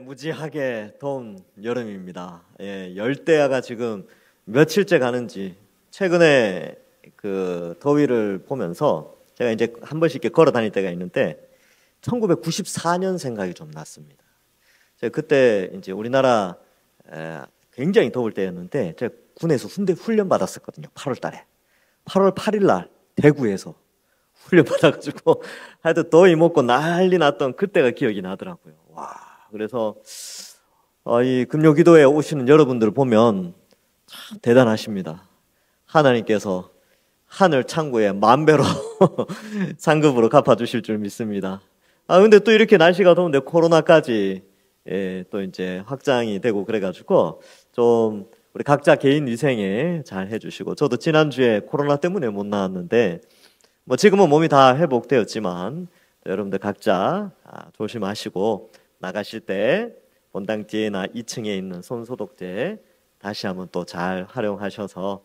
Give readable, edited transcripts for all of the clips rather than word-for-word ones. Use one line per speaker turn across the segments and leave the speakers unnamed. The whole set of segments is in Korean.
무지하게 더운 여름입니다. 열대야가 지금 며칠째 가는지 최근에 그 더위를 보면서 제가 이제 한 번씩 이렇게 걸어 다닐 때가 있는데 1994년 생각이 좀 났습니다. 제가 그때 이제 우리나라 굉장히 더울 때였는데 제가 군에서 훈련 받았었거든요. 8월 달에 8월 8일 날 대구에서 훈련 받아가지고 하여튼 더위 먹고 난리 났던 그때가 기억이 나더라고요. 와. 그래서 이 금요기도에 오시는 여러분들을 보면 참 대단하십니다. 하나님께서 하늘 창고에 만배로 상급으로 갚아주실 줄 믿습니다. 근데 또 이렇게 날씨가 더운데 코로나까지 또 이제 확장이 되고 그래가지고 좀 우리 각자 개인 위생에 잘 해주시고, 저도 지난주에 코로나 때문에 못 나왔는데 뭐 지금은 몸이 다 회복되었지만 여러분들 각자 조심하시고 나가실 때 본당 뒤에나 2층에 있는 손소독제 다시 한번 또 잘 활용하셔서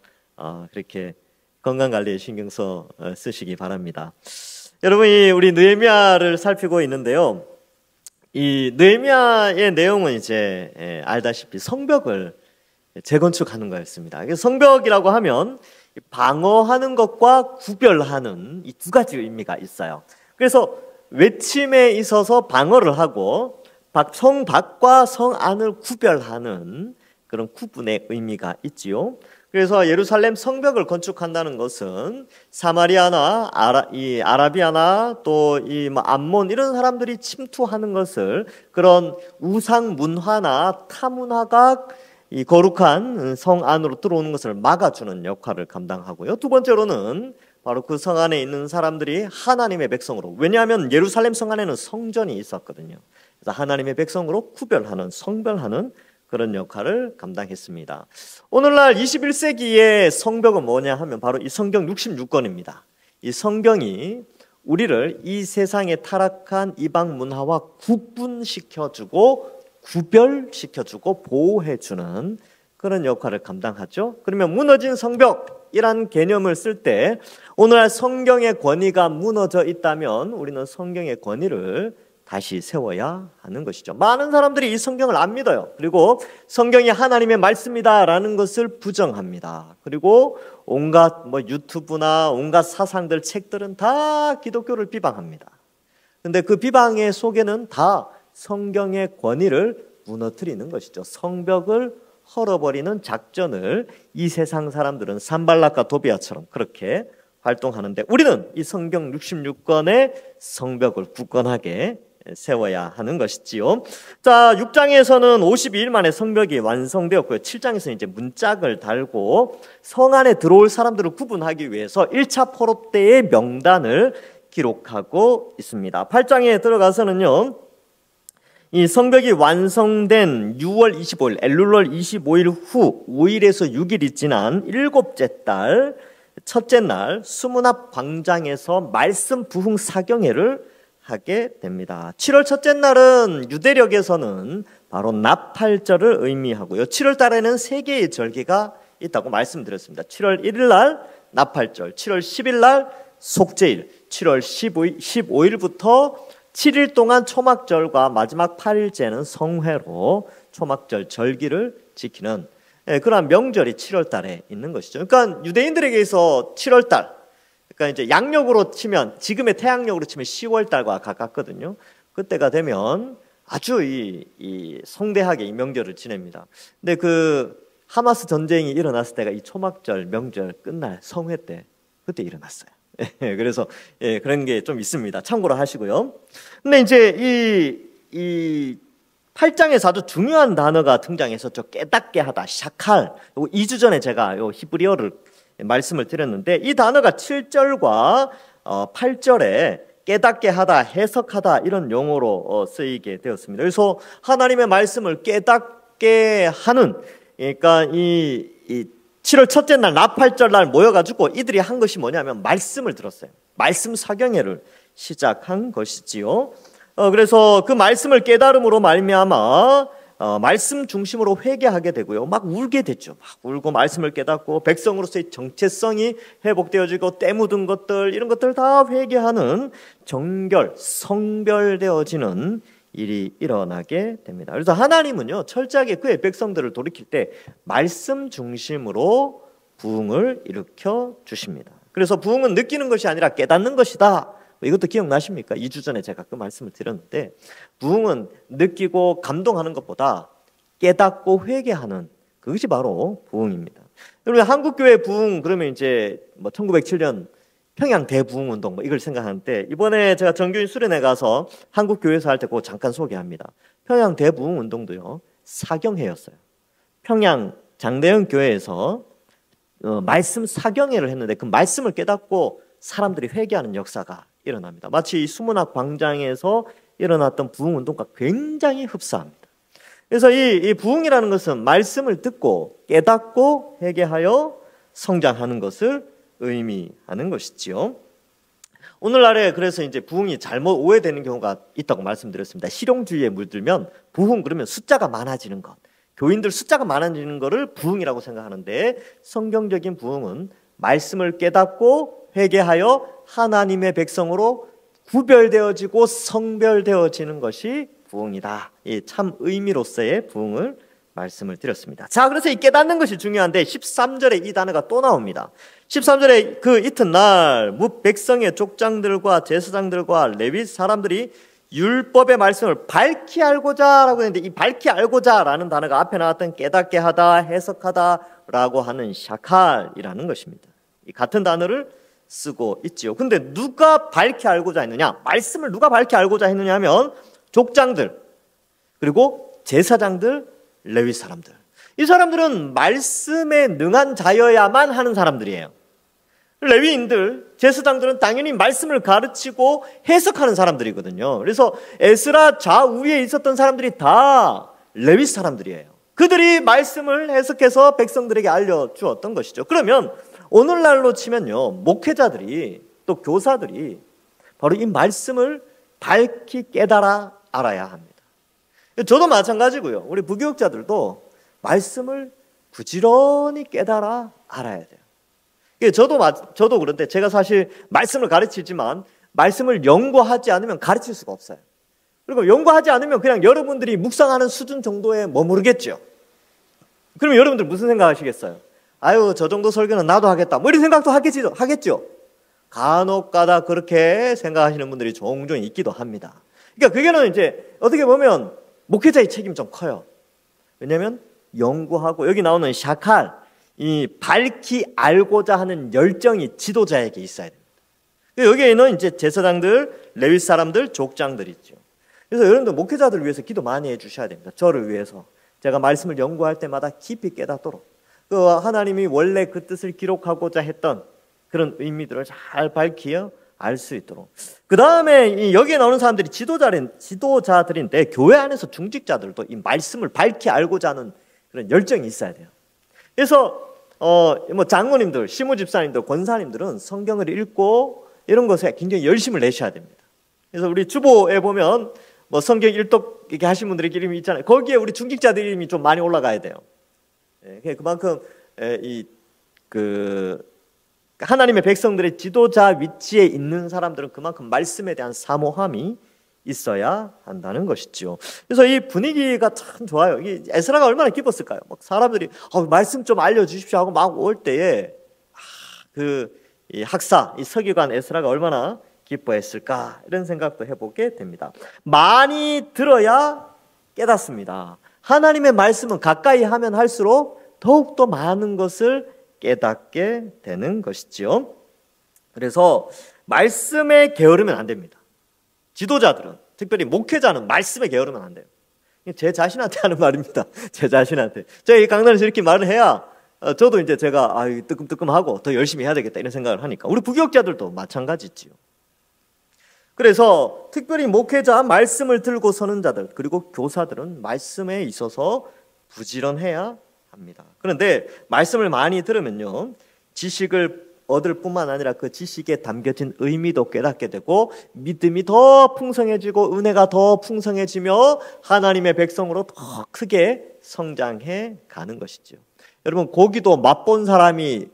그렇게 건강관리에 신경 쓰시기 바랍니다. 여러분이 우리 느헤미야를 살피고 있는데요. 이 느헤미야의 내용은 이제 알다시피 성벽을 재건축하는 거였습니다. 성벽이라고 하면 방어하는 것과 구별하는 이 두 가지 의미가 있어요. 그래서 외침에 있어서 방어를 하고 성 밖과 성 안을 구별하는 그런 구분의 의미가 있지요. 그래서 예루살렘 성벽을 건축한다는 것은 사마리아나 아라비아나 또 이 암몬 이런 사람들이 침투하는 것을, 그런 우상 문화나 타문화가 이 거룩한 성 안으로 들어오는 것을 막아주는 역할을 감당하고요. 두 번째로는 바로 그 성 안에 있는 사람들이 하나님의 백성으로, 왜냐하면 예루살렘 성 안에는 성전이 있었거든요. 그래서 하나님의 백성으로 구별하는, 성별하는 그런 역할을 감당했습니다. 오늘날 21세기의 성벽은 뭐냐 하면 바로 이 성경 66권입니다. 이 성경이 우리를 이 세상에 타락한 이방 문화와 구분시켜주고 구별시켜주고 보호해주는 그런 역할을 감당하죠. 그러면 무너진 성벽이란 개념을 쓸 때 오늘날 성경의 권위가 무너져 있다면 우리는 성경의 권위를 다시 세워야 하는 것이죠. 많은 사람들이 이 성경을 안 믿어요. 그리고 성경이 하나님의 말씀이다라는 것을 부정합니다. 그리고 온갖 유튜브나 온갖 사상들, 책들은 다 기독교를 비방합니다. 근데 그 비방의 속에는 다 성경의 권위를 무너뜨리는 것이죠. 성벽을 헐어버리는 작전을 이 세상 사람들은 산발락과 도비아처럼 그렇게 활동하는데, 우리는 이 성경 66권의 성벽을 굳건하게 세워야 하는 것이지요. 자, 6장에서는 52일 만에 성벽이 완성되었고요. 7장에서는 이제 문짝을 달고 성 안에 들어올 사람들을 구분하기 위해서 1차 포로 때의 명단을 기록하고 있습니다. 8장에 들어가서는요, 이 성벽이 완성된 6월 25일, 엘룰월 25일 후 5일에서 6일이 지난 일곱째 달 첫째 날 수문앞 광장에서 말씀 부흥 사경회를 하게 됩니다. 7월 첫째 날은 유대력에서는 바로 나팔절을 의미하고요. 7월 달에는 세 개의 절기가 있다고 말씀드렸습니다. 7월 1일 날 나팔절, 7월 10일 날 속죄일, 7월 15일부터 7일 동안 초막절과 마지막 8일째는 성회로 초막절 절기를 지키는 그러한 명절이 7월 달에 있는 것이죠. 그러니까 유대인들에게서 7월 달, 그러니까 이제 양력으로 치면, 지금의 태양력으로 치면 10월 달과 가깝거든요. 그때가 되면 아주 이 성대하게 이 명절을 지냅니다. 근데 그 하마스 전쟁이 일어났을 때가 이 초막절 명절 끝날 성회 때 그때 일어났어요. 그래서 그런 게 좀 있습니다. 참고로 하시고요. 근데 이제 이 8장에서 아주 중요한 단어가 등장했었죠. 깨닫게 하다, 샤칼. 2주 전에 제가 히브리어를 말씀을 드렸는데, 이 단어가 7절과 8절에 깨닫게 하다, 해석하다 이런 용어로 쓰이게 되었습니다. 그래서 하나님의 말씀을 깨닫게 하는, 그러니까 이 7월 첫째 날 나팔절 날 모여가지고 이들이 한 것이 뭐냐면 말씀을 들었어요. 말씀 사경회를 시작한 것이지요. 그래서 그 말씀을 깨달음으로 말미암아 말씀 중심으로 회개하게 되고요. 막 울게 됐죠. 막 울고 말씀을 깨닫고 백성으로서의 정체성이 회복되어지고 때 묻은 것들, 이런 것들 다 회개하는 정결, 성별되어지는 일이 일어나게 됩니다. 그래서 하나님은요, 철저하게 그의 백성들을 돌이킬 때 말씀 중심으로 부흥을 일으켜 주십니다. 그래서 부흥은 느끼는 것이 아니라 깨닫는 것이다. 이것도 기억나십니까? 2주 전에 제가 그 말씀을 드렸는데, 부흥은 느끼고 감동하는 것보다 깨닫고 회개하는, 그것이 바로 부흥입니다. 여러분, 한국교회 부흥 그러면 이제 뭐 1907년 평양 대부흥운동 이걸 생각하는데, 이번에 제가 정규인 수련회 가서 한국교회에서 할 때 그거 잠깐 소개합니다. 평양 대부흥운동도요, 사경회였어요. 평양 장대현 교회에서 말씀 사경회를 했는데, 그 말씀을 깨닫고 사람들이 회개하는 역사가 일어납니다. 마치 이 수문학 광장에서 일어났던 부흥운동과 굉장히 흡사합니다. 그래서 이 부흥이라는 것은 말씀을 듣고 깨닫고 회개하여 성장하는 것을 의미하는 것이지요. 오늘날에 그래서 이제 부흥이 잘못 오해되는 경우가 있다고 말씀드렸습니다. 실용주의에 물들면 부흥 그러면 숫자가 많아지는 것, 교인들 숫자가 많아지는 것을 부흥이라고 생각하는데, 성경적인 부흥은 말씀을 깨닫고 회개하여 하나님의 백성으로 구별되어지고 성별되어지는 것이 부흥이다. 이 참 의미로서의 부흥을 말씀을 드렸습니다. 자, 그래서 이 깨닫는 것이 중요한데 13절에 이 단어가 또 나옵니다. 13절에 그 이튿날 뭇 백성의 족장들과 제사장들과 레위 사람들이 율법의 말씀을 밝히 알고자 라고 했는데, 이 밝히 알고자 라는 단어가 앞에 나왔던 깨닫게 하다, 해석하다 라고 하는 샤칼이라는 것입니다. 이 같은 단어를 쓰고 있지요. 근데 누가 밝히 알고자 했느냐? 말씀을 누가 밝히 알고자 했느냐 하면 족장들, 그리고 제사장들, 레위 사람들. 이 사람들은 말씀에 능한 자여야만 하는 사람들이에요. 레위인들, 제사장들은 당연히 말씀을 가르치고 해석하는 사람들이거든요. 그래서 에스라 좌우에 있었던 사람들이 다 레위 사람들이에요. 그들이 말씀을 해석해서 백성들에게 알려주었던 것이죠. 그러면 오늘날로 치면요, 목회자들이 또 교사들이 바로 이 말씀을 밝히 깨달아 알아야 합니다. 저도 마찬가지고요. 우리 부교육자들도 말씀을 부지런히 깨달아 알아야 돼요. 저도 그런데 제가 사실 말씀을 가르치지만 말씀을 연구하지 않으면 가르칠 수가 없어요. 그리고 연구하지 않으면 그냥 여러분들이 묵상하는 수준 정도에 머무르겠죠. 그러면 여러분들 무슨 생각하시겠어요? 아유, 저 정도 설교는 나도 하겠다, 뭐 이런 생각도 하겠죠. 간혹 가다 그렇게 생각하시는 분들이 종종 있기도 합니다. 그러니까 그게는 이제 어떻게 보면 목회자의 책임이 좀 커요. 왜냐하면 연구하고, 여기 나오는 샤칼, 이 밝히 알고자 하는 열정이 지도자에게 있어야 됩니다. 여기에는 이제 제사장들, 레위 사람들, 족장들이 있죠. 그래서 여러분들 목회자들을 위해서 기도 많이 해주셔야 됩니다. 저를 위해서 제가 말씀을 연구할 때마다 깊이 깨닫도록, 그 하나님이 원래 그 뜻을 기록하고자 했던 그런 의미들을 잘 밝히어 알 수 있도록. 그 다음에 여기에 나오는 사람들이 지도자들인데, 교회 안에서 중직자들도 이 말씀을 밝히 알고자 하는 그런 열정이 있어야 돼요. 그래서 뭐 장로님들, 시무집사님들, 권사님들은 성경을 읽고 이런 것에 굉장히 열심을 내셔야 됩니다. 그래서 우리 주보에 보면 뭐 성경 일독 이렇게 하신 분들의 이름이 있잖아요. 거기에 우리 중직자들 이름이 좀 많이 올라가야 돼요. 그만큼 하나님의 백성들의 지도자 위치에 있는 사람들은 그만큼 말씀에 대한 사모함이 있어야 한다는 것이죠. 그래서 이 분위기가 참 좋아요. 에스라가 얼마나 기뻤을까요? 막 사람들이 말씀 좀 알려주십시오 하고 막 올 때에 이 학사, 이 서기관 에스라가 얼마나 기뻐했을까, 이런 생각도 해보게 됩니다. 많이 들어야 깨닫습니다. 하나님의 말씀은 가까이 하면 할수록 더욱더 많은 것을 깨닫게 되는 것이지요. 그래서 말씀에 게으르면 안 됩니다. 지도자들은, 특별히 목회자는 말씀에 게으르면 안 돼요. 제 자신한테 하는 말입니다. 제 자신한테. 제가 이 강단에서 이렇게 말을 해야 저도 이제 제가 뜨끔뜨끔하고 더 열심히 해야 되겠다, 이런 생각을 하니까. 우리 부교육자들도 마찬가지지요. 그래서 특별히 목회자, 말씀을 들고 서는 자들, 그리고 교사들은 말씀에 있어서 부지런해야 합니다. 그런데 말씀을 많이 들으면요, 지식을 얻을 뿐만 아니라 그 지식에 담겨진 의미도 깨닫게 되고, 믿음이 더 풍성해지고 은혜가 더 풍성해지며 하나님의 백성으로 더 크게 성장해 가는 것이죠. 여러분, 고기도 맛본 사람이,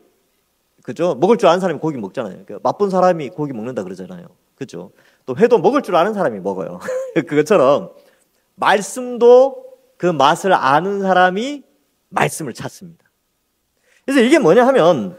그죠? 먹을 줄 아는 사람이 고기 먹잖아요. 맛본 사람이 고기 먹는다 그러잖아요. 그죠? 또 회도 먹을 줄 아는 사람이 먹어요. 그것처럼 말씀도 그 맛을 아는 사람이 말씀을 찾습니다. 그래서 이게 뭐냐 하면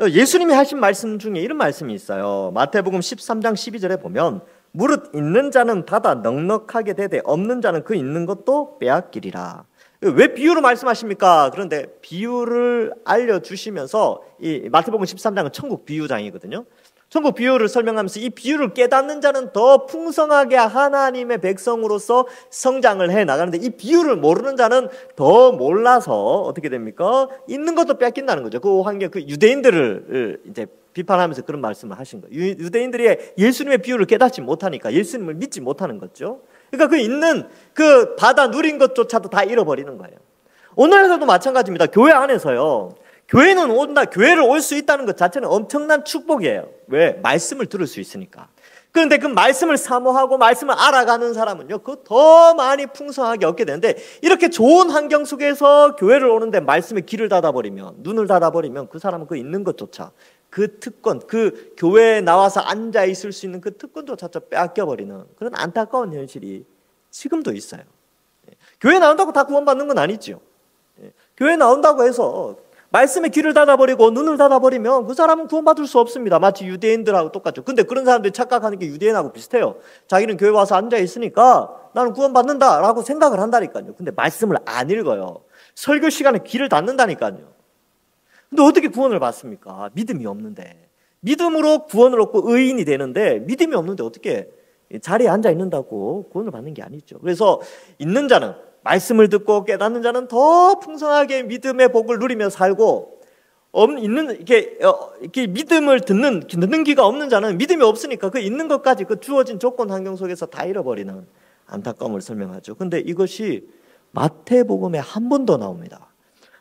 예수님이 하신 말씀 중에 이런 말씀이 있어요. 마태복음 13장 12절에 보면 무릇 있는 자는 받아 넉넉하게 되되 없는 자는 그 있는 것도 빼앗기리라. 왜 비유로 말씀하십니까? 그런데 비유를 알려주시면서 이 마태복음 13장은 천국 비유장이거든요. 천국 비유를 설명하면서 이 비유를 깨닫는 자는 더 풍성하게 하나님의 백성으로서 성장을 해 나가는데 이 비유를 모르는 자는 더 몰라서 어떻게 됩니까? 있는 것도 뺏긴다는 거죠. 그 환경, 그 유대인들을 이제 비판하면서 그런 말씀을 하신 거예요. 유대인들이 예수님의 비유를 깨닫지 못하니까 예수님을 믿지 못하는 거죠. 그러니까 그 있는 그 받아 누린 것조차도 다 잃어버리는 거예요. 오늘에서도 마찬가지입니다. 교회 안에서요. 교회는 온다, 교회를 올 수 있다는 것 자체는 엄청난 축복이에요. 왜? 말씀을 들을 수 있으니까. 그런데 그 말씀을 사모하고 말씀을 알아가는 사람은요, 그 더 많이 풍성하게 얻게 되는데, 이렇게 좋은 환경 속에서 교회를 오는데 말씀에 귀를 닫아버리면, 눈을 닫아버리면 그 사람은 그 있는 것조차, 그 특권, 그 교회에 나와서 앉아 있을 수 있는 그 특권조차 빼앗겨버리는 그런 안타까운 현실이 지금도 있어요. 교회 나온다고 다 구원받는 건 아니죠. 교회 나온다고 해서 말씀에 귀를 닫아버리고 눈을 닫아버리면 그 사람은 구원받을 수 없습니다. 마치 유대인들하고 똑같죠. 근데 그런 사람들이 착각하는 게 유대인하고 비슷해요. 자기는 교회 와서 앉아 있으니까 나는 구원받는다라고 생각을 한다니까요. 근데 말씀을 안 읽어요. 설교 시간에 귀를 닫는다니까요. 근데 어떻게 구원을 받습니까? 믿음이 없는데. 믿음으로 구원을 얻고 의인이 되는데 믿음이 없는데 어떻게 자리에 앉아 있는다고 구원을 받는 게 아니죠. 그래서 있는 자는, 말씀을 듣고 깨닫는 자는 더 풍성하게 믿음의 복을 누리며 살고, 이렇게 믿음을 듣는 귀가 없는 자는 믿음이 없으니까 그 있는 것까지 그 주어진 조건 환경 속에서 다 잃어버리는 안타까움을 설명하죠. 근데 이것이 마태복음에 한 번 더 나옵니다.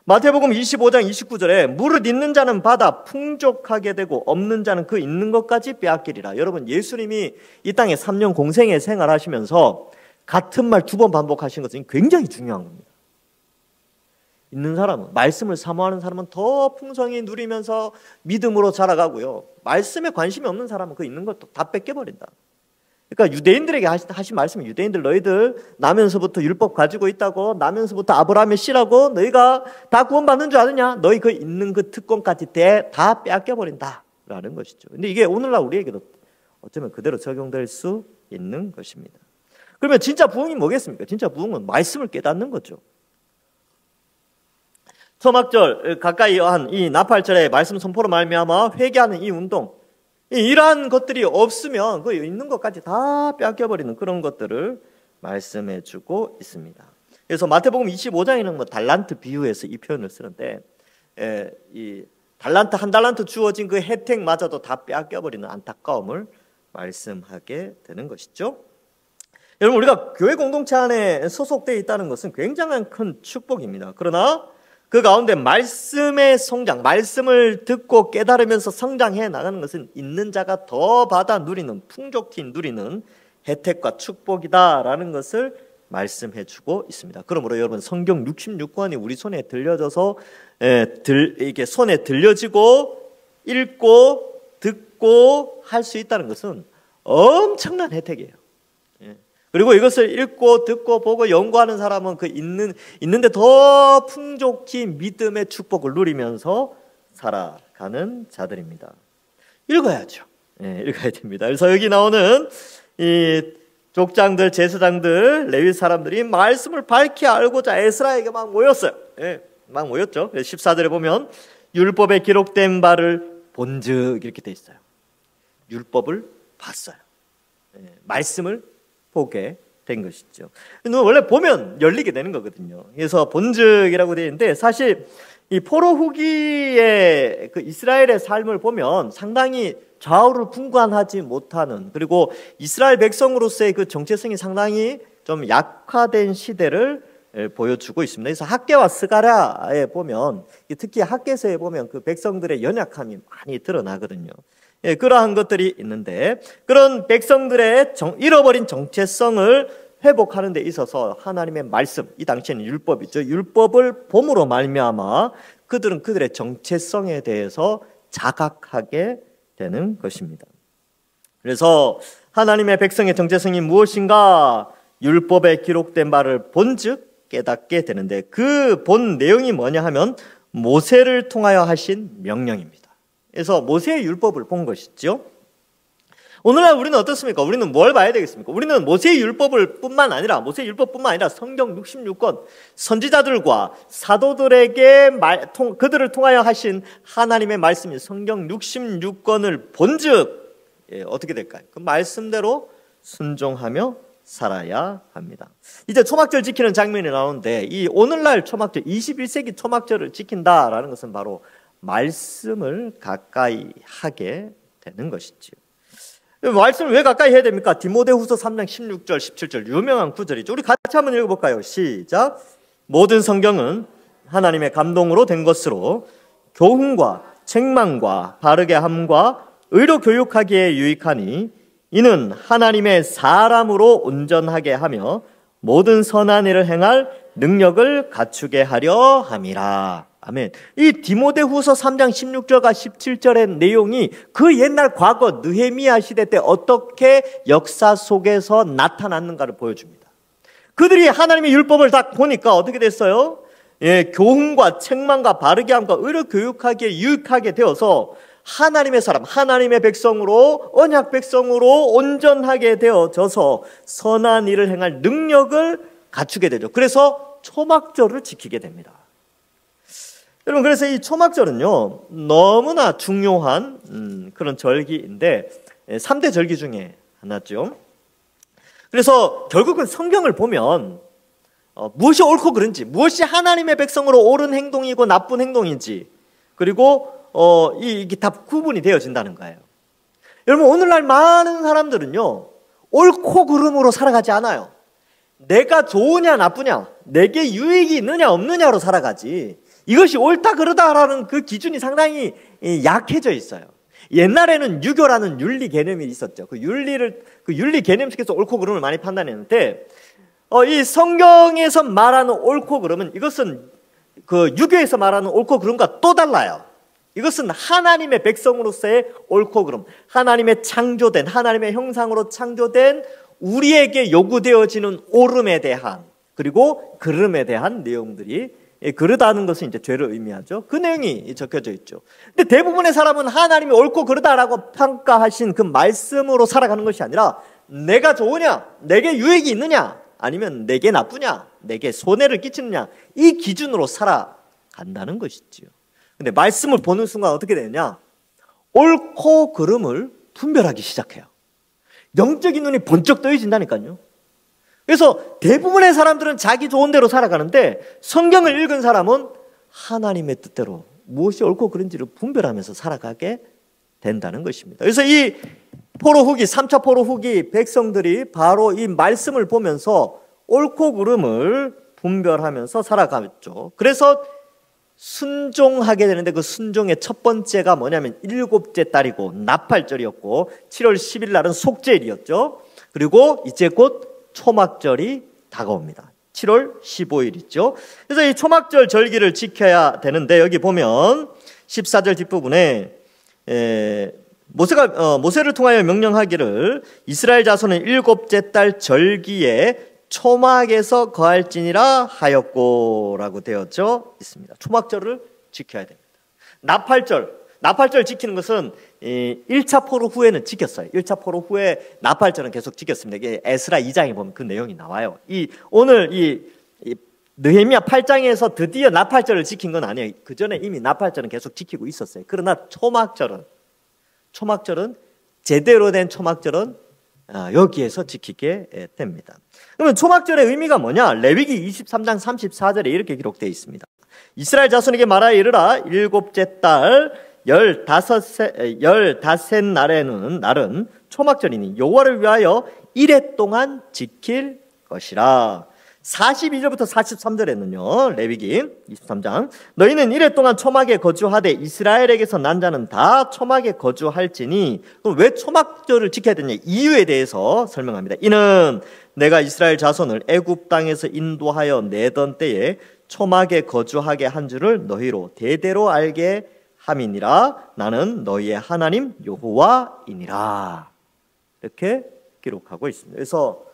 마태복음 25장 29절에 무릇 있는 자는 받아 풍족하게 되고 없는 자는 그 있는 것까지 빼앗기리라. 여러분, 예수님이 이 땅에 3년 공생애 생활하시면서 같은 말 2번 반복하신 것은 굉장히 중요한 겁니다. 있는 사람은, 말씀을 사모하는 사람은 더 풍성히 누리면서 믿음으로 자라가고요. 말씀에 관심이 없는 사람은 그 있는 것도 다 뺏겨버린다. 그러니까 유대인들에게 하신 말씀은, 유대인들 너희들 나면서부터 율법 가지고 있다고, 나면서부터 아브라함의 씨라고 너희가 다 구원받는 줄 아느냐? 너희 그 있는 그 특권까지 다 빼앗겨버린다 라는 것이죠. 근데 이게 오늘날 우리에게도 어쩌면 그대로 적용될 수 있는 것입니다. 그러면 진짜 부흥이 뭐겠습니까? 진짜 부흥은 말씀을 깨닫는 거죠. 초막절 가까이 한 이 나팔절에 말씀 선포로 말미암아 회개하는 이 운동, 이러한 것들이 없으면 그 있는 것까지 다 빼앗겨버리는 그런 것들을 말씀해주고 있습니다. 그래서 마태복음 25장에는 달란트 비유에서 이 표현을 쓰는데, 이 달란트 한 달란트 주어진 그 혜택마저도 다 빼앗겨버리는 안타까움을 말씀하게 되는 것이죠. 여러분, 우리가 교회 공동체 안에 소속되어 있다는 것은 굉장한 큰 축복입니다. 그러나 그 가운데 말씀의 성장, 말씀을 듣고 깨달으면서 성장해 나가는 것은 있는 자가 더 받아 누리는, 풍족히 누리는 혜택과 축복이다라는 것을 말씀해 주고 있습니다. 그러므로 여러분, 성경 66권이 우리 손에 들려져서 이게 손에 들려지고 읽고 듣고 할 수 있다는 것은 엄청난 혜택이에요. 그리고 이것을 읽고 듣고 보고 연구하는 사람은 그 있는데 더 풍족히 믿음의 축복을 누리면서 살아가는 자들입니다. 읽어야죠. 읽어야 됩니다. 그래서 여기 나오는 이 족장들, 제사장들, 레위 사람들이 말씀을 밝히 알고자 에스라에게 막 모였어요. 막 모였죠. 14절에 보면 율법에 기록된 바를 본즉 이렇게 돼 있어요. 율법을 봤어요. 말씀을 보게 된 것이죠. 원래 보면 열리게 되는 거거든요. 그래서 본즉이라고 되어 있는데, 사실 이 포로 후기의 그 이스라엘의 삶을 보면 상당히 좌우를 분간하지 못하는, 그리고 이스라엘 백성으로서의 그 정체성이 상당히 좀 약화된 시대를 보여주고 있습니다. 그래서 학개와 스가랴에 보면, 특히 학개서에 보면 그 백성들의 연약함이 많이 드러나거든요. 그러한 것들이 있는데, 그런 백성들의 잃어버린 정체성을 회복하는 데 있어서 하나님의 말씀, 이 당시에는 율법이죠. 율법을 봄으로 말미암아 그들은 그들의 정체성에 대해서 자각하게 되는 것입니다. 그래서 하나님의 백성의 정체성이 무엇인가? 율법에 기록된 바를 본즉 깨닫게 되는데, 그 본 내용이 뭐냐 하면 모세를 통하여 하신 명령입니다. 그래서 모세의 율법을 본 것이죠. 오늘날 우리는 어떻습니까? 우리는 뭘 봐야 되겠습니까? 우리는 모세의 율법을 뿐만 아니라, 모세의 율법뿐만 아니라 성경 66권, 선지자들과 사도들에게 그들을 통하여 하신 하나님의 말씀인 성경 66권을 본즉 어떻게 될까요? 그 말씀대로 순종하며 살아야 합니다. 이제 초막절 지키는 장면이 나오는데, 이 오늘날 초막절, 21세기 초막절을 지킨다라는 것은 바로 말씀을 가까이 하게 되는 것이지요. 말씀을 왜 가까이 해야 됩니까? 디모데후서 3장 16절 17절 유명한 구절이죠. 우리 같이 한번 읽어볼까요? 시작. 모든 성경은 하나님의 감동으로 된 것으로 교훈과 책망과 바르게 함과 의로 교육하기에 유익하니 이는 하나님의 사람으로 온전하게 하며 모든 선한 일을 행할 능력을 갖추게 하려 함이라. 아멘. 이 디모데후서 3장 16절과 17절의 내용이 그 옛날 과거 느헤미야 시대 때 어떻게 역사 속에서 나타났는가를 보여줍니다. 그들이 하나님의 율법을 다 보니까 어떻게 됐어요? 교훈과 책망과 바르게 함과 의로 교육하기에 유익하게 되어서 하나님의 사람, 하나님의 백성으로, 언약 백성으로 온전하게 되어져서 선한 일을 행할 능력을 갖추게 되죠. 그래서 초막절을 지키게 됩니다. 여러분, 그래서 이 초막절은요, 너무나 중요한 그런 절기인데 3대 절기 중에 하나죠. 그래서 결국은 성경을 보면 무엇이 옳고 그른지, 무엇이 하나님의 백성으로 옳은 행동이고 나쁜 행동인지, 그리고 이게 다 구분이 되어진다는 거예요. 여러분, 오늘날 많은 사람들은요, 옳고 그름으로 살아가지 않아요. 내가 좋으냐 나쁘냐, 내게 유익이 있느냐 없느냐로 살아가지, 이것이 옳다 그르다라는 그 기준이 상당히 약해져 있어요. 옛날에는 유교라는 윤리 개념이 있었죠. 그 윤리 개념 속에서 옳고 그름을 많이 판단했는데, 이 성경에서 말하는 옳고 그름은, 이것은 그 유교에서 말하는 옳고 그름과 또 달라요. 이것은 하나님의 백성으로서의 옳고 그름, 하나님의 창조된, 하나님의 형상으로 창조된 우리에게 요구되어지는 옳음에 대한, 그리고 그름에 대한 내용들이, 그르다는 것은 이제 죄를 의미하죠. 그 내용이 적혀져 있죠. 근데 대부분의 사람은 하나님이 옳고 그르다라고 평가하신 그 말씀으로 살아가는 것이 아니라, 내가 좋으냐, 내게 유익이 있느냐, 아니면 내게 나쁘냐, 내게 손해를 끼치느냐, 이 기준으로 살아간다는 것이지요. 근데 말씀을 보는 순간 어떻게 되느냐? 옳고 그름을 분별하기 시작해요. 영적인 눈이 번쩍 떠진다니까요. 그래서 대부분의 사람들은 자기 좋은 대로 살아가는데, 성경을 읽은 사람은 하나님의 뜻대로 무엇이 옳고 그른지를 분별하면서 살아가게 된다는 것입니다. 그래서 이 포로 후기, 3차 포로 후기 백성들이 바로 이 말씀을 보면서 옳고 그름을 분별하면서 살아갔죠. 그래서 순종하게 되는데, 그 순종의 첫 번째가 뭐냐면 7째 달이고 나팔절이었고, 7월 10일 날은 속죄일이었죠. 그리고 이제 곧 초막절이 다가옵니다. 7월 15일 있죠. 그래서 이 초막절 절기를 지켜야 되는데, 여기 보면 14절 뒷부분에 모세를 통하여 명령하기를 이스라엘 자손은 7째 달 절기에 초막에서 거할지니라 하였고라고 되어져 있습니다. 초막절을 지켜야 됩니다. 나팔절 지키는 것은 1차 포로 후에는 지켰어요. 1차 포로 후에 나팔절은 계속 지켰습니다. 이게 에스라 2장에 보면 그 내용이 나와요. 오늘 느헤미야 8장에서 드디어 나팔절을 지킨 건 아니에요. 그 전에 이미 나팔절은 계속 지키고 있었어요. 그러나 초막절은 제대로 된 초막절은 여기에서 지키게 됩니다. 그러면 초막절의 의미가 뭐냐? 레위기 23장 34절에 이렇게 기록되어 있습니다. 이스라엘 자손에게 말하여 이르라. 7째 달 15셋 날은 초막절이니 여호와를 위하여 1해 동안 지킬 것이라. 42절부터 43절에는요, 레위기 23장, 너희는 1해 동안 초막에 거주하되 이스라엘에게서 난 자는 다 초막에 거주할지니. 그럼 왜 초막절을 지켜야 되냐? 이유에 대해서 설명합니다. 이는 내가 이스라엘 자손을 애굽 땅에서 인도하여 내던 때에 초막에 거주하게 한 줄을 너희로 대대로 알게 함이니라. 나는 너희의 하나님 여호와이니라. 이렇게 기록하고 있습니다. 그래서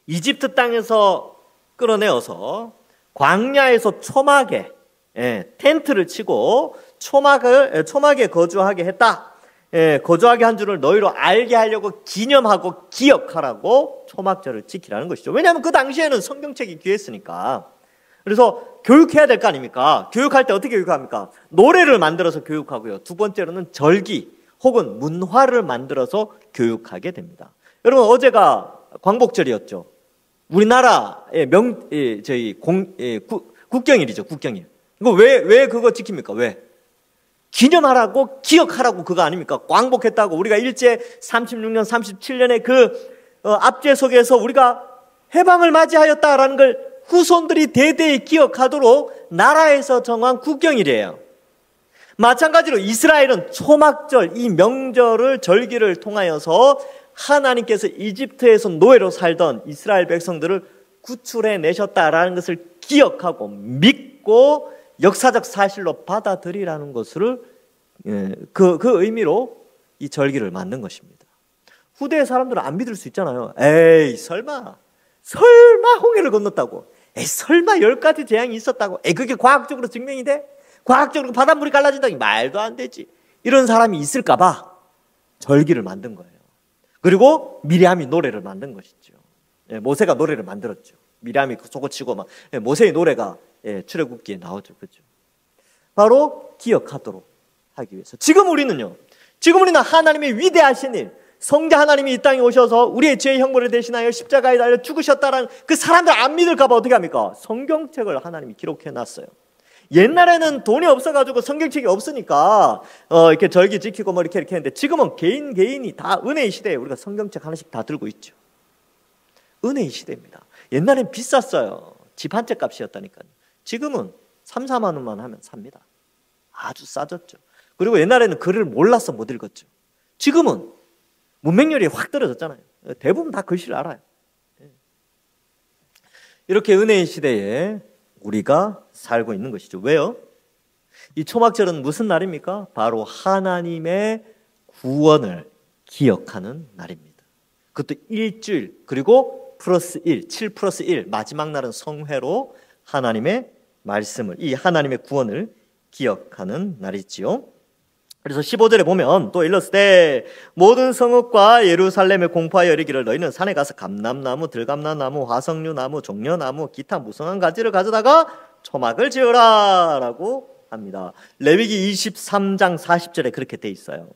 이집트 땅에서 끌어내어서 광야에서 초막에 텐트를 치고 초막에 거주하게 했다. 거주하게 한 줄을 너희로 알게 하려고 기념하고 기억하라고 초막절을 지키라는 것이죠. 왜냐하면 그 당시에는 성경책이 귀했으니까. 그래서 교육해야 될 거 아닙니까? 교육할 때 어떻게 교육합니까? 노래를 만들어서 교육하고요. 두 번째로는 절기 혹은 문화를 만들어서 교육하게 됩니다. 여러분, 어제가 광복절이었죠. 우리나라의 국경일이죠. 국경일. 이거 왜 그거 지킵니까? 왜? 기념하라고 기억하라고 그거 아닙니까? 광복했다고 우리가 일제 36년 37년에 그 압제 속에서 우리가 해방을 맞이하였다라는 걸 후손들이 대대히 기억하도록 나라에서 정한 국경일이에요. 마찬가지로 이스라엘은 초막절, 이 명절을 절기를 통하여서 하나님께서 이집트에서 노예로 살던 이스라엘 백성들을 구출해 내셨다라는 것을 기억하고 믿고 역사적 사실로 받아들이라는 것을 그 의미로 이 절기를 만든 것입니다. 후대의 사람들은 안 믿을 수 있잖아요. 에이, 설마 홍해를 건넜다고, 에이, 설마 10가지 재앙이 있었다고, 에이, 그게 과학적으로 증명이 돼? 과학적으로 바닷물이 갈라진다니 말도 안 되지. 이런 사람이 있을까봐 절기를 만든 거예요. 그리고 미리암이 노래를 만든 것이죠. 모세가 노래를 만들었죠. 미리암이 소고치고 막 모세의 노래가 출애굽기에 나오죠. 그렇죠? 바로 기억하도록 하기 위해서. 지금 우리는 하나님의 위대하신 일, 성자 하나님이 이 땅에 오셔서 우리의 죄의 형벌을 대신하여 십자가에 달려 죽으셨다라는 그 사람들 안 믿을까 봐 어떻게 합니까? 성경책을 하나님이 기록해 놨어요. 옛날에는 돈이 없어가지고 성경책이 없으니까 이렇게 절기 지키고 뭐 이렇게 했는데, 지금은 개인이 다 은혜의 시대에 우리가 성경책 하나씩 다 들고 있죠. 은혜의 시대입니다. 옛날엔 비쌌어요. 집 한 채 값이었다니까요. 지금은 3, 4만 원만 하면 삽니다. 아주 싸졌죠. 그리고 옛날에는 글을 몰라서 못 읽었죠. 지금은 문맹률이 확 떨어졌잖아요. 대부분 다 글씨를 알아요. 이렇게 은혜의 시대에 우리가 살고 있는 것이죠. 왜요? 이 초막절은 무슨 날입니까? 바로 하나님의 구원을 기억하는 날입니다. 그것도 일주일, 그리고 플러스 1, 7 플러스 1, 마지막 날은 성회로 하나님의 말씀을, 이 하나님의 구원을 기억하는 날이지요. 그래서 15절에 보면 또 일렀을 모든 성읍과 예루살렘에 공포하여 이르기를 너희는 산에 가서 감람나무, 들감나무, 화석류나무, 종려나무, 기타 무성한 가지를 가져다가 초막을 지어라 라고 합니다. 레위기 23장 40절에 그렇게 돼 있어요.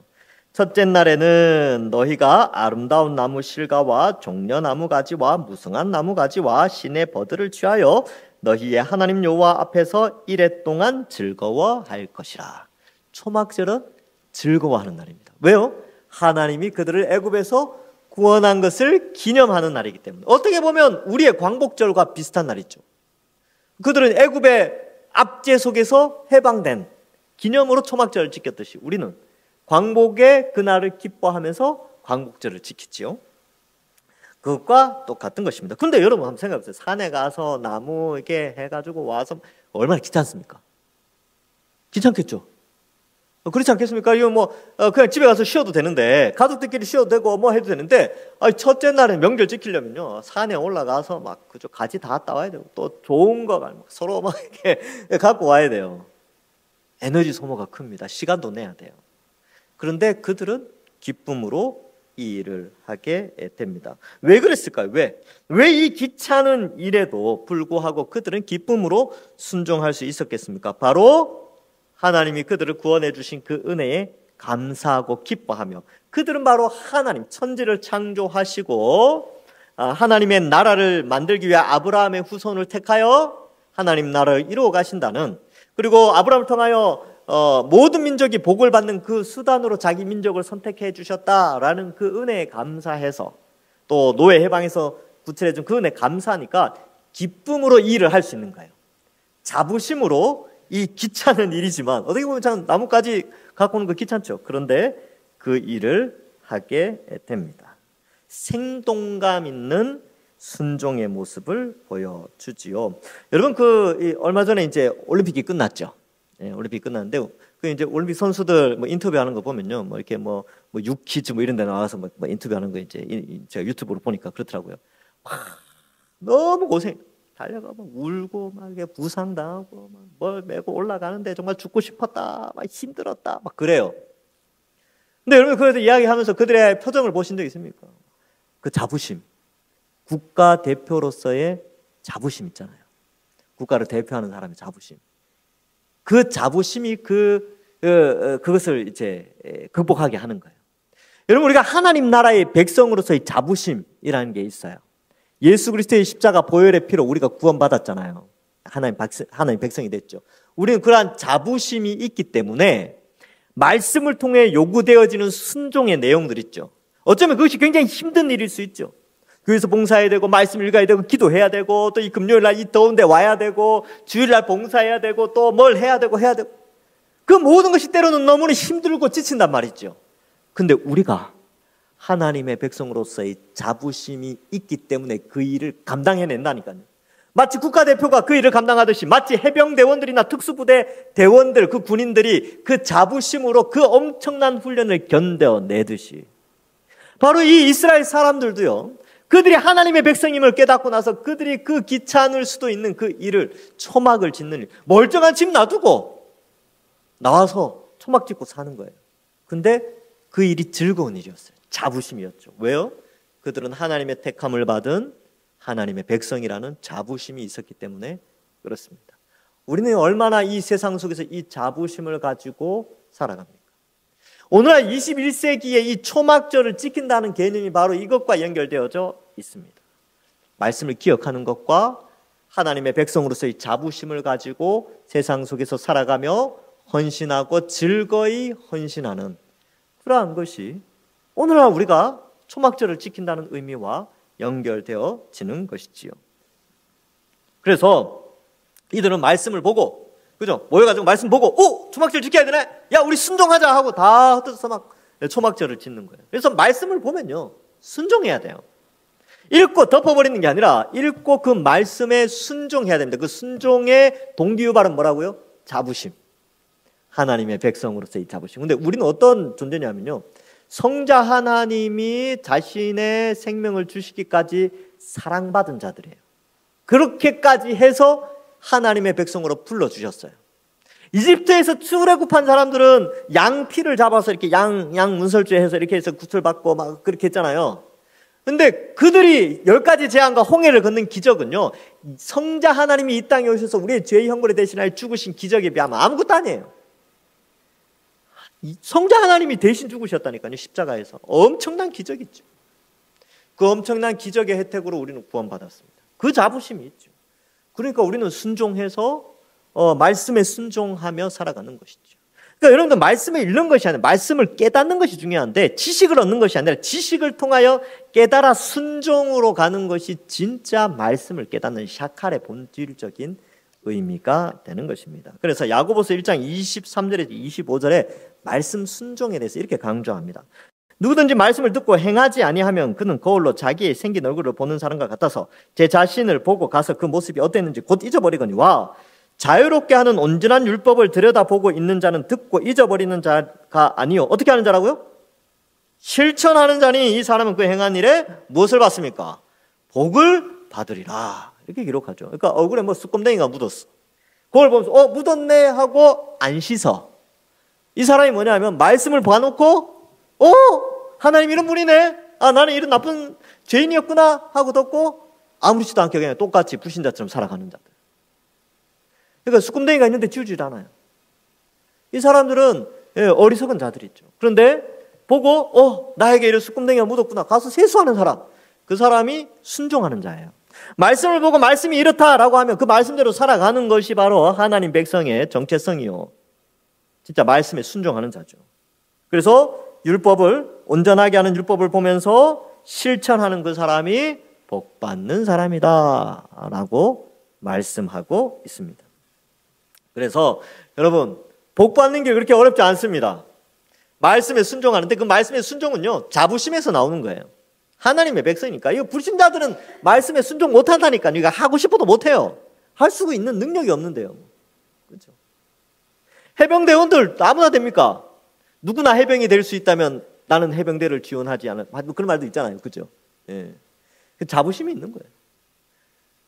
첫째 날에는 너희가 아름다운 나무 실과와 종려나무 가지와 무성한 나무 가지와 신의 버들을 취하여 너희의 하나님 여호와 앞에서 이레 동안 즐거워할 것이라. 초막절은 즐거워하는 날입니다. 왜요? 하나님이 그들을 애굽에서 구원한 것을 기념하는 날이기 때문에. 어떻게 보면 우리의 광복절과 비슷한 날이죠. 그들은 애굽의 압제 속에서 해방된 기념으로 초막절을 지켰듯이 우리는 광복의 그날을 기뻐하면서 광복절을 지키지요. 그것과 똑같은 것입니다. 근데 여러분 한번 생각해 보세요. 산에 가서 나무 이렇게 해가지고 와서 얼마나 귀찮습니까? 귀찮겠죠? 그렇지 않겠습니까? 이거 뭐 그냥 집에 가서 쉬어도 되는데, 가족들끼리 쉬어도 되고 뭐 해도 되는데, 첫째 날에 명절 지키려면요 산에 올라가서 막 그저 가지 다 따와야 되고, 또 좋은 거 서로 막 이렇게 갖고 와야 돼요. 에너지 소모가 큽니다. 시간도 내야 돼요. 그런데 그들은 기쁨으로 이 일을 하게 됩니다. 왜 그랬을까요? 왜 이 귀찮은 일에도 불구하고 그들은 기쁨으로 순종할 수 있었겠습니까? 바로 하나님이 그들을 구원해 주신 그 은혜에 감사하고 기뻐하며, 그들은 바로 하나님 천지를 창조하시고 하나님의 나라를 만들기 위해 아브라함의 후손을 택하여 하나님 나라를 이루어 가신다는, 그리고 아브라함을 통하여 모든 민족이 복을 받는 그 수단으로 자기 민족을 선택해 주셨다라는 그 은혜에 감사해서, 또 노예 해방에서 구출해 준 그 은혜에 감사하니까 기쁨으로 이 일을 할 수 있는 거예요. 자부심으로 이 귀찮은 일이지만, 어떻게 보면 참 나뭇가지 갖고 오는 거 귀찮죠. 그런데 그 일을 하게 됩니다. 생동감 있는 순종의 모습을 보여주지요. 여러분 얼마 전에 이제 올림픽이 끝났죠. 올림픽 끝났는데 그 이제 올림픽 선수들 뭐 인터뷰하는 거 보면요, 뭐 이렇게 뭐 유퀴즈 뭐 이런 데 나와서 뭐 인터뷰하는 거 이제 제가 유튜브로 보니까 그렇더라고요. 너무 고생. 달려가 막 울고 막 부상당하고 막 뭘 메고 올라가는데 정말 죽고 싶었다, 막 힘들었다, 막 그래요. 근데 여러분 그래서 이야기하면서 그들의 표정을 보신 적 있습니까? 그 자부심, 국가 대표로서의 자부심 있잖아요. 국가를 대표하는 사람의 자부심. 그 자부심이 그것을 이제 극복하게 하는 거예요. 여러분 우리가 하나님 나라의 백성으로서의 자부심이라는 게 있어요. 예수 그리스도의 십자가 보혈의 피로 우리가 구원받았잖아요. 하나님 백성이 됐죠. 우리는 그러한 자부심이 있기 때문에 말씀을 통해 요구되어지는 순종의 내용들 있죠. 어쩌면 그것이 굉장히 힘든 일일 수 있죠. 교회에서 봉사해야 되고 말씀 읽어야 되고 기도해야 되고 또 이 금요일날 이 더운데 와야 되고 주일날 봉사해야 되고 또 뭘 해야 되고 그 모든 것이 때로는 너무나 힘들고 지친단 말이죠. 근데 우리가 하나님의 백성으로서의 자부심이 있기 때문에 그 일을 감당해낸다니까요. 마치 국가대표가 그 일을 감당하듯이 마치 해병대원들이나 특수부대 대원들, 그 군인들이 그 자부심으로 그 엄청난 훈련을 견뎌내듯이 바로 이 이스라엘 사람들도요, 그들이 하나님의 백성임을 깨닫고 나서 그들이 그 귀찮을 수도 있는 그 일을, 초막을 짓는 일, 멀쩡한 집 놔두고 나와서 초막 짓고 사는 거예요. 근데 그 일이 즐거운 일이었어요. 자부심이었죠. 왜요? 그들은 하나님의 택함을 받은 하나님의 백성이라는 자부심이 있었기 때문에 그렇습니다. 우리는 얼마나 이 세상 속에서 이 자부심을 가지고 살아갑니까? 오늘날 21세기에 이 초막절을 지킨다는 개념이 바로 이것과 연결되어져 있습니다. 말씀을 기억하는 것과 하나님의 백성으로서의 자부심을 가지고 세상 속에서 살아가며 헌신하고 즐거이 헌신하는 그러한 것이 오늘날 우리가 초막절을 지킨다는 의미와 연결되어지는 것이지요. 그래서 이들은 말씀을 보고, 그죠? 모여가지고 말씀 보고, 오! 초막절 지켜야 되네? 야, 우리 순종하자! 하고 다 흩어져서 막 초막절을 짓는 거예요. 그래서 말씀을 보면요, 순종해야 돼요. 읽고 덮어버리는 게 아니라 읽고 그 말씀에 순종해야 됩니다. 그 순종의 동기유발은 뭐라고요? 자부심. 하나님의 백성으로서의 자부심. 근데 우리는 어떤 존재냐면요, 성자 하나님이 자신의 생명을 주시기까지 사랑받은 자들이에요. 그렇게까지 해서 하나님의 백성으로 불러주셨어요. 이집트에서 출애굽한 사람들은 양 피를 잡아서 이렇게 양 문설주에 해서 이렇게 해서 구슬받고 막 그렇게 했잖아요. 근데 그들이 10가지 재앙과 홍해를 걷는 기적은요, 성자 하나님이 이 땅에 오셔서 우리의 죄의 형벌에 대신하여 죽으신 기적에 비하면 아무것도 아니에요. 성자 하나님이 대신 죽으셨다니까요. 십자가에서. 엄청난 기적이죠. 그 엄청난 기적의 혜택으로 우리는 구원받았습니다. 그 자부심이 있죠. 그러니까 우리는 순종해서 말씀에 순종하며 살아가는 것이죠. 그러니까 여러분들 말씀을 읽는 것이 아니라 말씀을 깨닫는 것이 중요한데, 지식을 얻는 것이 아니라 지식을 통하여 깨달아 순종으로 가는 것이 진짜 말씀을 깨닫는 샤칼의 본질적인 의미가 되는 것입니다. 그래서 야고보서 1장 23절에서 25절에 말씀 순종에 대해서 이렇게 강조합니다. 누구든지 말씀을 듣고 행하지 아니하면 그는 거울로 자기의 생긴 얼굴을 보는 사람과 같아서 제 자신을 보고 가서 그 모습이 어땠는지 곧 잊어버리거니와 자유롭게 하는 온전한 율법을 들여다보고 있는 자는 듣고 잊어버리는 자가 아니요. 어떻게 하는 자라고요? 실천하는 자니 이 사람은 그 행한 일에 무엇을 받습니까? 복을 받으리라. 이렇게 기록하죠. 그러니까 얼굴에 뭐 숯검댕이가 묻었어. 그걸 보면서 묻었네 하고 안 씻어. 이 사람이 뭐냐면 말씀을 봐놓고 하나님 이런 분이네. 아, 나는 이런 나쁜 죄인이었구나 하고 덮고 아무렇지도 않게 그냥 똑같이 불신자처럼 살아가는 자들. 그러니까 숯검댕이가 있는데 지우지도 않아요. 이 사람들은 어리석은 자들이죠. 그런데 보고 나에게 이런 숯검댕이가 묻었구나. 가서 세수하는 사람. 그 사람이 순종하는 자예요. 말씀을 보고 말씀이 이렇다라고 하면 그 말씀대로 살아가는 것이 바로 하나님 백성의 정체성이요. 진짜 말씀에 순종하는 자죠. 그래서 율법을 온전하게 하는 율법을 보면서 실천하는 그 사람이 복 받는 사람이다 라고 말씀하고 있습니다. 그래서 여러분, 복 받는 게 그렇게 어렵지 않습니다. 말씀에 순종하는데 그 말씀의 순종은요, 자부심에서 나오는 거예요. 하나님의 백성이니까. 이거 불신자들은 말씀에 순종 못한다니까요. 이거 하고 싶어도 못해요. 할 수 있는 능력이 없는데요. 그렇죠? 해병대원들 아무나 됩니까? 누구나 해병이 될 수 있다면 나는 해병대를 지원하지 않아. 그런 말도 있잖아요. 그죠? 예. 그 자부심이 있는 거예요.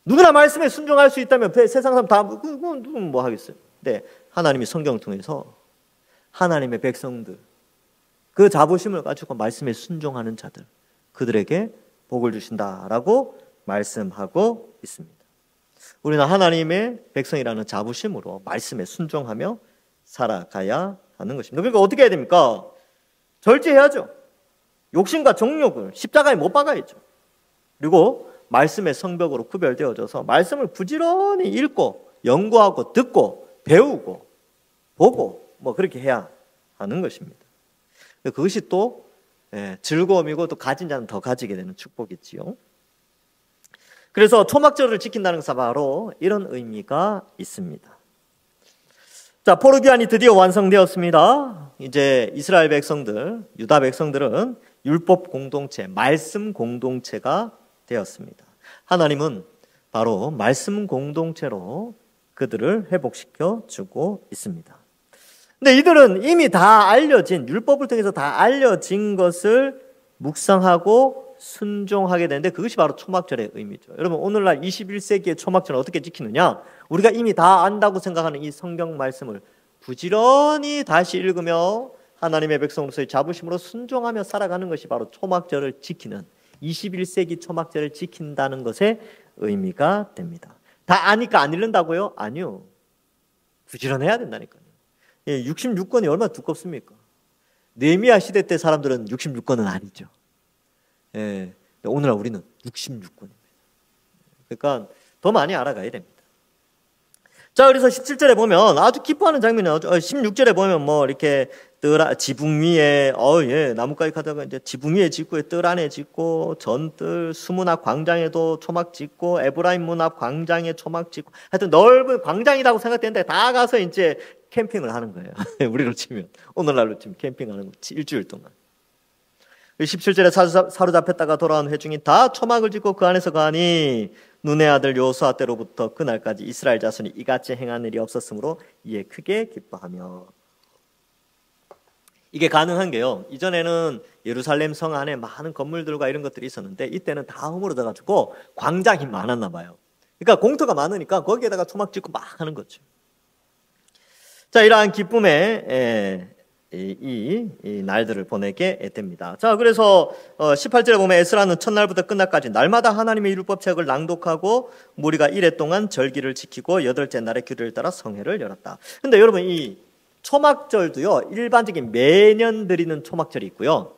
누구나 말씀에 순종할 수 있다면 세상 사람 다 뭐 하겠어요. 근데 하나님이 성경을 통해서 하나님의 백성들, 그 자부심을 가지고 말씀에 순종하는 자들, 그들에게 복을 주신다라고 말씀하고 있습니다. 우리는 하나님의 백성이라는 자부심으로 말씀에 순종하며 살아가야 하는 것입니다. 그러니까 어떻게 해야 됩니까? 절제해야죠. 욕심과 정욕을 십자가에 못 박아야죠. 그리고 말씀의 성벽으로 구별되어져서 말씀을 부지런히 읽고 연구하고 듣고 배우고 보고 뭐 그렇게 해야 하는 것입니다. 그것이 또 즐거움이고 또 가진 자는 더 가지게 되는 축복이지요. 그래서 초막절을 지킨다는 것은 바로 이런 의미가 있습니다. 자, 포르기안이 드디어 완성되었습니다. 이제 이스라엘 백성들, 유다 백성들은 율법 공동체, 말씀 공동체가 되었습니다. 하나님은 바로 말씀 공동체로 그들을 회복시켜 주고 있습니다. 근데 이들은 이미 다 알려진, 율법을 통해서 다 알려진 것을 묵상하고 순종하게 되는데 그것이 바로 초막절의 의미죠. 여러분, 오늘날 21세기의 초막절은 어떻게 지키느냐? 우리가 이미 다 안다고 생각하는 이 성경 말씀을 부지런히 다시 읽으며 하나님의 백성으로서의 자부심으로 순종하며 살아가는 것이 바로 초막절을 지키는, 21세기 초막절을 지킨다는 것의 의미가 됩니다. 다 아니까 안 읽는다고요? 아니요. 부지런해야 된다니까요. 66권이 얼마나 두껍습니까? 느헤미야 시대 때 사람들은 66권은 아니죠. 오늘날 우리는 66권입니다. 그러니까 더 많이 알아가야 됩니다. 자, 그래서 17절에 보면 아주 기뻐하는 장면이 나오죠. 16절에 보면 뭐 이렇게 지붕 위에 나뭇가지 가다가 이제 지붕 위에 짓고 뜰 안에 짓고 전뜰 수문 앞 광장에도 초막 짓고 에브라임 문 앞 광장에 초막 짓고 하여튼 넓은 광장이라고 생각되는데 다 가서 이제 캠핑을 하는 거예요. 우리로 치면 오늘날로 치면 캠핑하는 거 일주일 동안. 17절에 사로잡혔다가 돌아온 회중이 다 초막을 짓고 그 안에서 가니 눈의 아들 여호수아 때로부터 그날까지 이스라엘 자손이 이같이 행한 일이 없었으므로 이에 크게 기뻐하며. 이게 가능한 게요, 이전에는 예루살렘 성 안에 많은 건물들과 이런 것들이 있었는데 이때는 다 허물어져 가지고 광장이 많았나 봐요. 그러니까 공터가 많으니까 거기에다가 초막 짓고 막 하는 거죠. 자, 이러한 기쁨에 이 날들을 보내게 됩니다. 자, 그래서 18절에 보면 에스라는 첫날부터 끝날까지 날마다 하나님의 율법책을 낭독하고 무리가 이레 동안 절기를 지키고 여덟째 날에 규례를 따라 성회를 열었다. 근데 여러분, 이 초막절도요, 일반적인 매년 드리는 초막절이 있고요,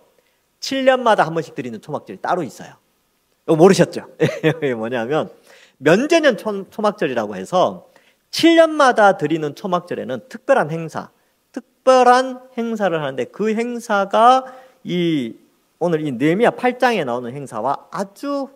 7년마다 한 번씩 드리는 초막절이 따로 있어요. 이거 모르셨죠? 이게 뭐냐면 면제년 초막절이라고 해서 7년마다 드리는 초막절에는 특별한 행사를 하는데 그 행사가 오늘 이 느헤미야 8장에 나오는 행사와 아주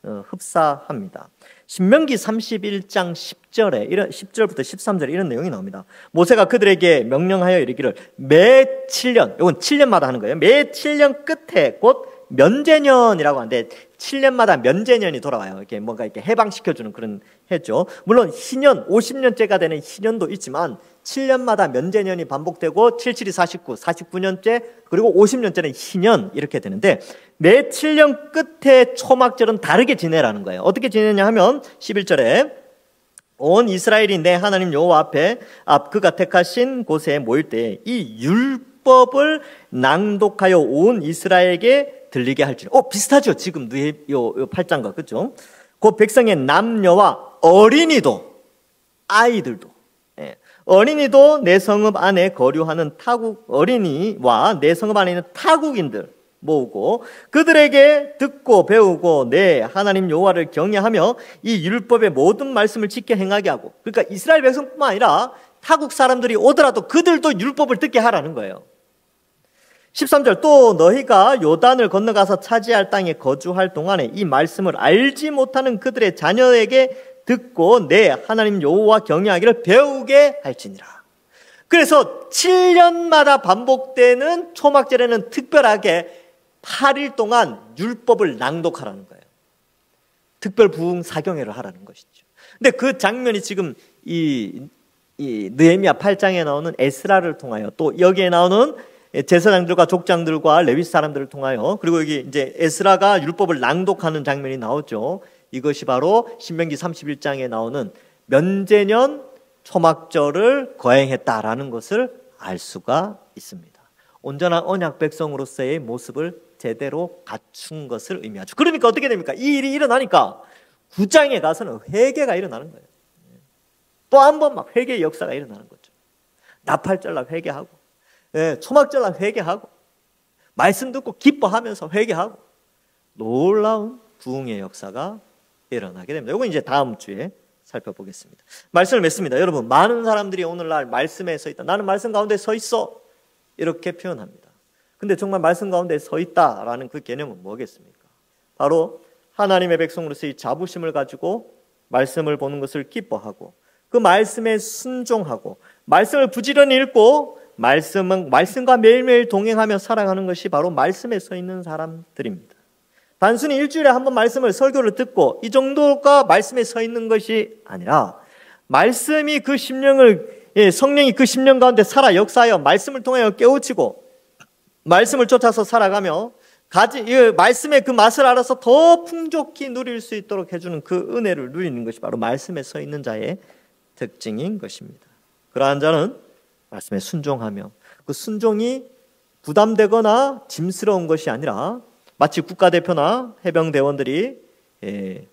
흡사합니다. 신명기 31장 10절부터 13절에 이런 내용이 나옵니다. 모세가 그들에게 명령하여 이르기를 매 7년, 이건 7년마다 하는 거예요. 매 7년 끝에 곧 면제년이라고 하는데 7년마다 면제년이 돌아와요. 이렇게 뭔가 이렇게 해방시켜주는 그런 해죠. 물론 희년, 50년째가 되는 희년도 있지만 7년마다 면제년이 반복되고 7, 7이 49, 49년째 그리고 50년째는 희년 이렇게 되는데 매 7년 끝에 초막절은 다르게 지내라는 거예요. 어떻게 지내냐 하면 11절에 온 이스라엘이 내 하나님 여호와 앞에 그가 택하신 곳에 모일 때 이 율법을 낭독하여 온 이스라엘에게 들리게 할지니. 비슷하죠. 지금 요 8장과 그죠? 그 백성의 남녀와 어린이도, 아이들도, 어린이도 내 성읍 안에 거류하는 어린이와 내 성읍 안에 있는 타국인들 모으고 그들에게 듣고 배우고 내 하나님 여호와를 경외하며 이 율법의 모든 말씀을 지켜 행하게 하고. 그러니까 이스라엘 백성뿐만 아니라 타국 사람들이 오더라도 그들도 율법을 듣게 하라는 거예요. 13절 또 너희가 요단을 건너가서 차지할 땅에 거주할 동안에 이 말씀을 알지 못하는 그들의 자녀에게 듣고 내 하나님 여호와 경외하기를 배우게 할지니라. 그래서 7년마다 반복되는 초막절에는 특별하게 8일 동안 율법을 낭독하라는 거예요. 특별 부흥 사경회를 하라는 것이죠. 근데 그 장면이 지금 이 느헤미야 8장에 나오는 에스라를 통하여 또 여기에 나오는 제사장들과 족장들과 레위 사람들을 통하여 그리고 여기 이제 에스라가 율법을 낭독하는 장면이 나오죠. 이것이 바로 신명기 31장에 나오는 면제년 초막절을 거행했다라는 것을 알 수가 있습니다. 온전한 언약 백성으로서의 모습을 제대로 갖춘 것을 의미하죠. 그러니까 어떻게 됩니까? 이 일이 일어나니까 구장에 가서는 회개가 일어나는 거예요. 또 한 번 막 회개의 역사가 일어나는 거죠. 나팔절날 회개하고, 초막절날 회개하고, 말씀 듣고 기뻐하면서 회개하고, 놀라운 부흥의 역사가 일어나게 됩니다. 이건 이제 다음 주에 살펴보겠습니다. 말씀을 맺습니다. 여러분, 많은 사람들이 오늘날 말씀에 서 있다. 나는 말씀 가운데 서 있어. 이렇게 표현합니다. 근데 정말 말씀 가운데 서 있다라는 그 개념은 뭐겠습니까? 바로 하나님의 백성으로서의 자부심을 가지고 말씀을 보는 것을 기뻐하고 그 말씀에 순종하고 말씀을 부지런히 읽고 말씀과 매일매일 동행하며 살아가는 것이 바로 말씀에 서 있는 사람들입니다. 단순히 일주일에 한 번 말씀을 설교를 듣고 이 정도가 말씀에 서 있는 것이 아니라 말씀이 그 심령을 성령이 그 심령 가운데 살아 역사하여 말씀을 통하여 깨우치고 말씀을 쫓아서 살아가며 말씀의 그 맛을 알아서 더 풍족히 누릴 수 있도록 해주는 그 은혜를 누리는 것이 바로 말씀에 서 있는 자의 특징인 것입니다. 그러한 자는 말씀에 순종하며 그 순종이 부담되거나 짐스러운 것이 아니라 마치 국가대표나 해병대원들이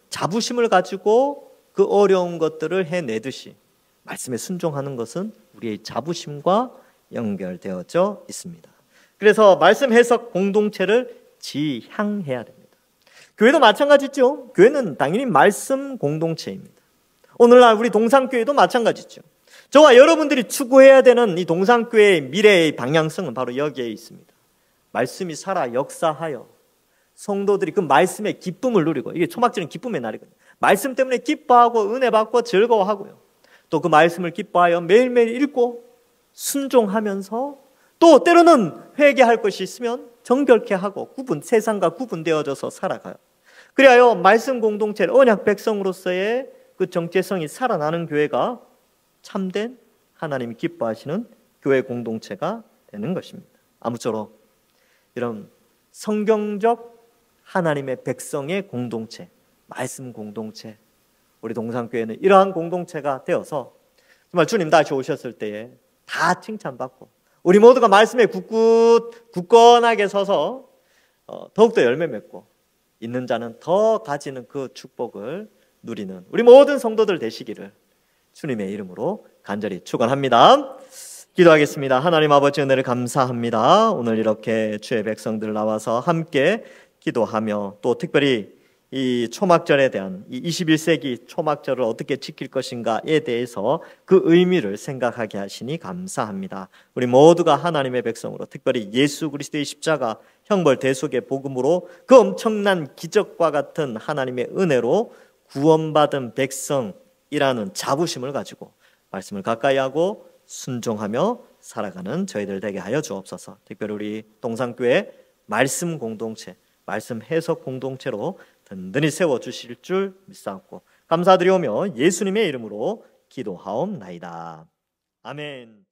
자부심을 가지고 그 어려운 것들을 해내듯이 말씀에 순종하는 것은 우리의 자부심과 연결되어져 있습니다. 그래서 말씀 해석 공동체를 지향해야 됩니다. 교회도 마찬가지죠. 교회는 당연히 말씀 공동체입니다. 오늘날 우리 동산교회도 마찬가지죠. 저와 여러분들이 추구해야 되는 이 동산교회의 미래의 방향성은 바로 여기에 있습니다. 말씀이 살아 역사하여 성도들이 그 말씀의 기쁨을 누리고, 이게 초막절은 기쁨의 날이거든요. 말씀 때문에 기뻐하고 은혜 받고 즐거워하고요. 또 그 말씀을 기뻐하여 매일매일 읽고 순종하면서 또 때로는 회개할 것이 있으면 정결케 하고 세상과 구분되어져서 살아가요. 그리하여 말씀 공동체, 언약 백성으로서의 그 정체성이 살아나는 교회가 참된 하나님이 기뻐하시는 교회 공동체가 되는 것입니다. 아무쪼록 이런 성경적 하나님의 백성의 공동체, 말씀 공동체, 우리 동산교회는 이러한 공동체가 되어서 정말 주님 다시 오셨을 때에 다 칭찬받고 우리 모두가 말씀에 굳건하게 서서 더욱더 열매 맺고 있는 자는 더 가지는 그 축복을 누리는 우리 모든 성도들 되시기를 주님의 이름으로 간절히 축원합니다. 기도하겠습니다. 하나님 아버지 은혜를 감사합니다. 오늘 이렇게 주의 백성들 나와서 함께 기도하며 또 특별히 이 초막절에 대한 이 21세기 초막절을 어떻게 지킬 것인가에 대해서 그 의미를 생각하게 하시니 감사합니다. 우리 모두가 하나님의 백성으로 특별히 예수 그리스도의 십자가 형벌 대속의 복음으로 그 엄청난 기적과 같은 하나님의 은혜로 구원받은 백성이라는 자부심을 가지고 말씀을 가까이 하고 순종하며 살아가는 저희들 되게 하여 주옵소서. 특별히 우리 동산교회 말씀 공동체, 말씀 해석 공동체로 든든히 세워주실 줄 믿사옵고 감사드리오며 예수님의 이름으로 기도하옵나이다. 아멘.